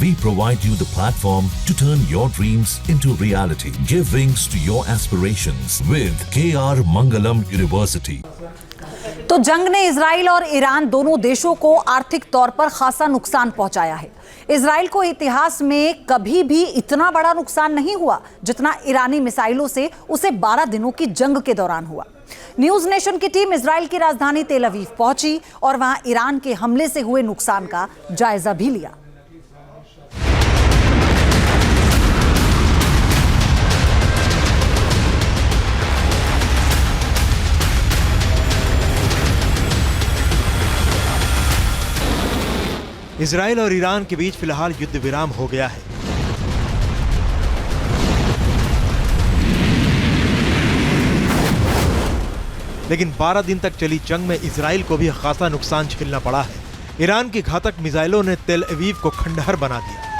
We provide you the platform to turn your dreams into reality. Give wings to your aspirations with KR Mangalam University. तो जंग ने Israel और Iran दोनों देशों को आर्थिक तौर पर खासा नुकसान पहुंचाया है। इजराइल को इतिहास में कभी भी इतना बड़ा नुकसान नहीं हुआ जितना ईरानी मिसाइलों से उसे 12 दिनों की जंग के दौरान हुआ। न्यूज नेशन की टीम इजराइल की राजधानी तेल अवीव पहुंची और वहां ईरान के हमले से हुए नुकसान का जायजा भी लिया। इजराइल और ईरान के बीच फिलहाल युद्ध विराम हो गया है। लेकिन 12 दिन तक चली जंग में इजराइल को भी खासा नुकसान झेलना पड़ा है। ईरान की घातक मिसाइलों ने तेल अवीव को खंडहर बना दिया।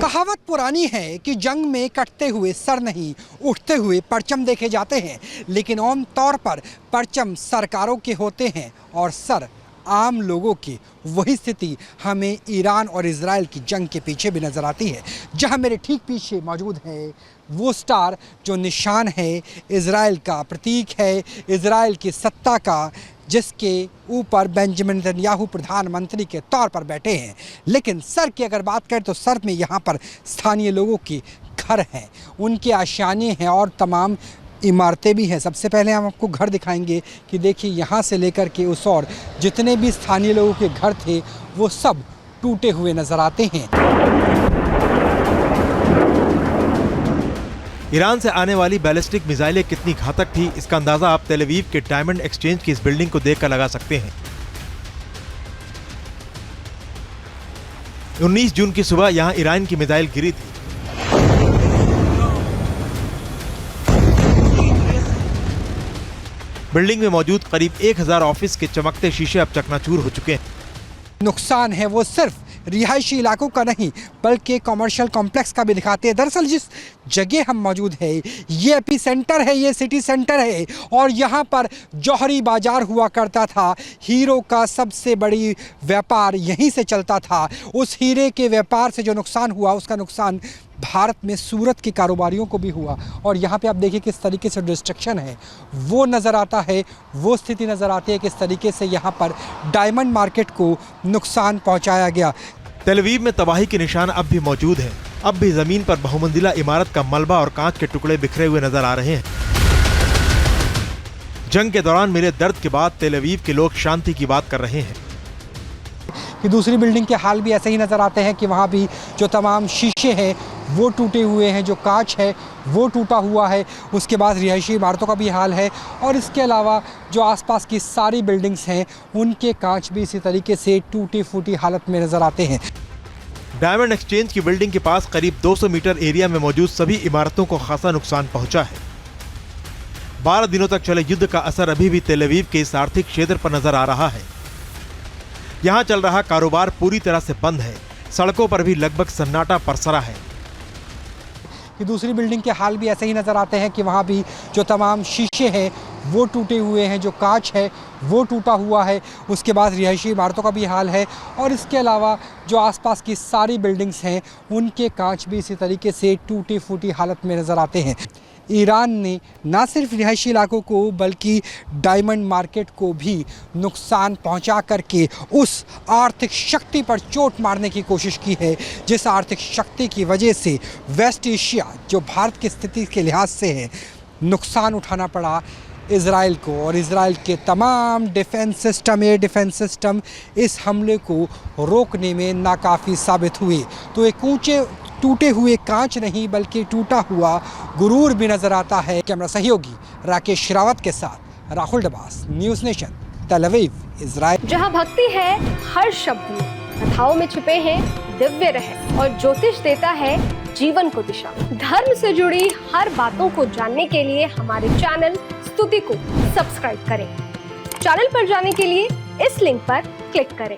कहावत पुरानी है कि जंग में कटते हुए सर नहीं, उठते हुए परचम देखे जाते हैं, लेकिन आम तौर पर परचम सरकारों के होते हैं और सर आम लोगों की। वही स्थिति हमें ईरान और इजराइल की जंग के पीछे भी नज़र आती है। जहां मेरे ठीक पीछे मौजूद है वो स्टार जो निशान है, इजराइल का प्रतीक है, इजराइल की सत्ता का, जिसके ऊपर बेंजामिन नेतन्याहू प्रधानमंत्री के तौर पर बैठे हैं। लेकिन सर की अगर बात करें तो सर में यहाँ पर स्थानीय लोगों के घर हैं, उनके आशियाने हैं और तमाम इमारतें भी हैं। सबसे पहले हम आपको घर दिखाएंगे कि देखिए यहाँ से लेकर के उस और जितने भी स्थानीय लोगों के घर थे वो सब टूटे हुए नज़र आते हैं। ईरान से आने वाली बैलिस्टिक मिसाइलें कितनी घातक थी, इसका अंदाजा आप तेल अवीव के डायमंड एक्सचेंज की इस बिल्डिंग को देखकर लगा सकते हैं। 19 जून की सुबह यहां ईरान की मिसाइल गिरी थी। बिल्डिंग में मौजूद करीब 1000 ऑफिस के चमकते शीशे अब चकनाचूर हो चुके हैं। नुकसान है वो सिर्फ रिहायशी इलाकों का नहीं बल्कि कमर्शियल कॉम्प्लेक्स का भी दिखाते हैं। दरअसल जिस जगह हम मौजूद है ये एपी सेंटर है, ये सिटी सेंटर है और यहाँ पर जौहरी बाजार हुआ करता था। हीरो का सबसे बड़ी व्यापार यहीं से चलता था। उस हीरे के व्यापार से जो नुकसान हुआ उसका नुकसान भारत में सूरत के कारोबारियों को भी हुआ। और यहाँ पे आप देखिए किस तरीके से डिस्ट्रक्शन है वो नज़र आता है, वो स्थिति नज़र आती है किस तरीके से यहाँ पर डायमंड मार्केट को नुकसान पहुँचाया गया। तेल अवीव में तबाही के निशान अब भी मौजूद हैं। अब भी ज़मीन पर बहुमंजिला इमारत का मलबा और कांच के टुकड़े बिखरे हुए नजर आ रहे हैं। जंग के दौरान मिले दर्द के बाद तेल अवीव के लोग शांति की बात कर रहे हैं। कि दूसरी बिल्डिंग के हाल भी ऐसे ही नज़र आते हैं कि वहाँ भी जो तमाम शीशे हैं वो टूटे हुए हैं, जो कांच है वो टूटा हुआ है। उसके बाद रिहायशी इमारतों का भी हाल है और इसके अलावा जो आसपास की सारी बिल्डिंग्स हैं उनके कांच भी इसी तरीके से टूटी फूटी हालत में नज़र आते हैं। डायमंड एक्सचेंज की बिल्डिंग के पास करीब 200 मीटर एरिया में मौजूद सभी इमारतों को खासा नुकसान पहुंचा है। 12 दिनों तक चले युद्ध का असर अभी भी तेल अवीव के इस आर्थिक क्षेत्र पर नजर आ रहा है। यहाँ चल रहा कारोबार पूरी तरह से बंद है। सड़कों पर भी लगभग सन्नाटा पसरा है। कि दूसरी बिल्डिंग के हाल भी ऐसे ही नज़र आते हैं कि वहाँ भी जो तमाम शीशे हैं वो टूटे हुए हैं, जो कांच है वो टूटा हुआ है। उसके बाद रिहायशी इमारतों का भी हाल है और इसके अलावा जो आसपास की सारी बिल्डिंग्स हैं उनके कांच भी इसी तरीके से टूटी फूटी हालत में नज़र आते हैं। ईरान ने ना सिर्फ रिहायशी इलाकों को बल्कि डायमंड मार्केट को भी नुकसान पहुंचा करके उस आर्थिक शक्ति पर चोट मारने की कोशिश की है जिस आर्थिक शक्ति की वजह से वेस्ट एशिया जो भारत की स्थिति के लिहाज से है नुकसान उठाना पड़ा इजराइल को। और इजराइल के तमाम defence system, air defence system इस हमले को रोकने में नाकाफ़ी साबित हुए। तो एक ऊंचे टूटे हुए कांच नहीं बल्कि टूटा हुआ गुरूर भी नजर आता है। कैमरा सहयोगी राकेश रावत के साथ राहुल डबास, न्यूज़ नेशन, तेल अवीव, इजराइल। जहां भक्ति है हर शब्द में, कथाओं में छुपे हैं दिव्य रहस्य और ज्योतिष देता है जीवन को दिशा। धर्म से जुड़ी हर बातों को जानने के लिए हमारे चैनल स्तुति को सब्सक्राइब करें। चैनल पर जाने के लिए इस लिंक पर क्लिक करें।